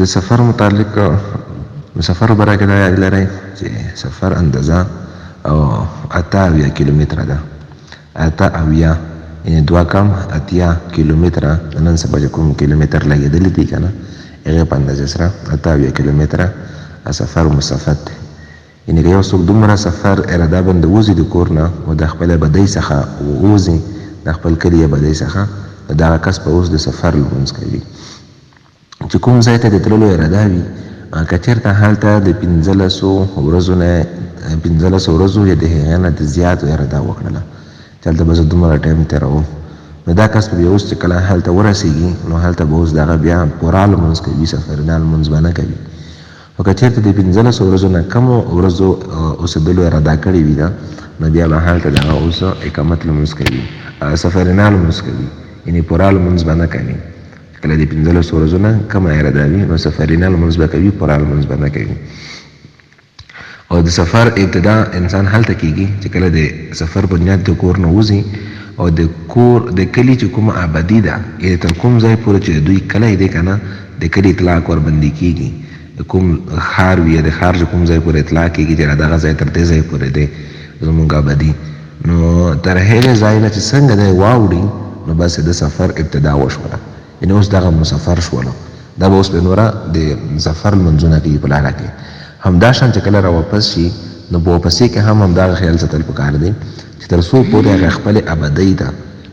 د سفر متعلق سفر برای کې دا یاد لرئ چې سفر اندازه او 8 کیلومتره ده. 8 یعنې 2 کم 8 کیلومتره نن سبا چې کوم کیلومتر لګېدلی دي که نه هغې په اندازې سره 8 کیلومتره سفر مسافت دی. یعنې که یو څوک دومره سفر اراده باندې وځي د کور نه او د خپله بدۍ څخه ووځي د خپل کلي یا بدۍ څخه نو دغه کس به اوس د سفر لمونځ کوي. چې کوم ځای ته د تللو اراده وي که چېرته هلته د 15 ورځو نه 15 ورځو یا د هغې نه د زیاتو اراده وکړله چې هلته به زه دومره ټایم تېروم نو دا کس به بیا اوس چې کله هلته ورسېږي نو هلته به اوس دغه بیا پوره لمونځ کوي، سفرینه لمونځ به نه کوي. خو که چېرته د 15 ورځو نه کمو ورځو اوسېدلو اراده کړې وي ده نو بیا به هلته دغه اوس اقامت لمونځ کوي، سفرینه لمونځ کوي، یعنې پوره لمونځ به نه کوي. کله د 15 ورځو نه کمه اراده وي نو سفرینه لمونځ به کوي، پوره لمونځ به نه کوي. او د سفر ابتدا انسان هلته کېږي چې کله د سفر په نیت د کور نه وځي او د کور د کلي چې کومه آبادي ده یعنې تر کوم ځای پورې چې د دوی کلی دی که نه د کلي اطلاق ورباندې کېږي. کوم ښار وي یا د ښار چې کوم ځای پورې اطلاق کېږي چې دغه ځای تر دې ځای پورې دی زموږ آبادي، نو تر هغې ځای نه چې څنګه دی واوړي نو بس د سفر ابتدا وشوله، یعنې اوس دغه مسافر شولو. دا به اوس بیا نوره د سفر لمونځونه کوي په لاره کې. همدا شان چې کله راواپس شي نو په واپسۍ کې هم همدغه خیال ساتل پکار دی چې تر څو پورې هغه خپلې آبادۍ ده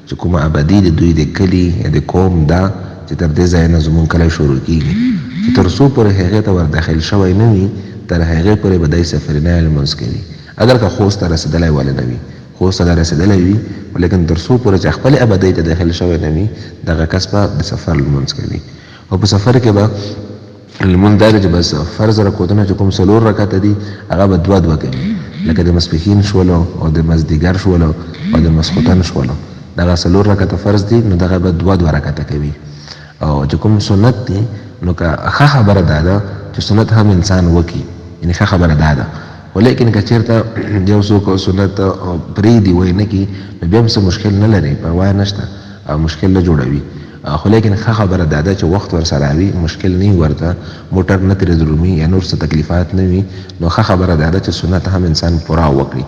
چې کومه آبادي د دوی د کلي یا د قوم ده چې تر دې ځای نه زموږ کلی شروع کېږي چې تر څو پورې هغې ته ور داخل شوی نه وي تر هغې پورې به دی سفرینه لمونځ کوي. اگر که خوست ته رسېدلی ولې نه وي، خوست ته رسېدلی وي ولیکن تر څو پورې چې خپلې آبادۍ ته داخل شوی نه وي دغه کس به د سفر لمونځ کوي. او په سفر کې به لمونځ دا دی چې بس فرض رکعتونه چې کوم 4 رکعته دي هغه به 2 کوي، لکه د ماسپښین شولو او د مازدیګر شولو او د ماسخوتن شولو دغه 4 رکعته فرض دي نو دغه به 2 رکعته کوي. او چې کوم سنت دي نو که ښه خبره دا ده چې سنت هم انسان وکړي، یعنې ښه خبره دا ده. ولیکن که چېرته یو څوک سنت پرېږدي ویې نه کړي نو بیا هم څه مشکل نه لري، پروا نشته، مشکل نه جوړوي. خو لیکن ښه خبره دا ده چې وخت ورسره وي، مشکل نه وي ورته، موټر نه ترې درومي یا نور څه تکلیفات نه وي، نو ښه خبره دا ده چې سنت هم انسان پوره وکړي.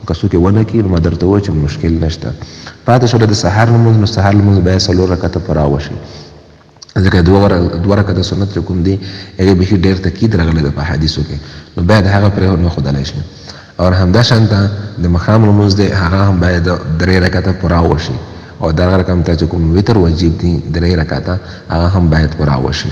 که څوک یې ونه کړي نو ما درته وویل چې مشکل نشته. پاتې شوله د سهار لمونځ، نو سهار لمونځ باید 4 رکعته پوره وشي، ځکه 2 رکعته سنت چې کوم دی هغې بیخي ډېر تاکید راغلی ده په حدیثو کې، نو باید هغه پرېښودلی شي. او همدا شانته د ماښام لمونځ دی هغه هم باید 3 رکعته پوره وشي، او دغه رقم ته چې کوم وتر واجب دي 3 رکعته هغه هم باید پوره وشي.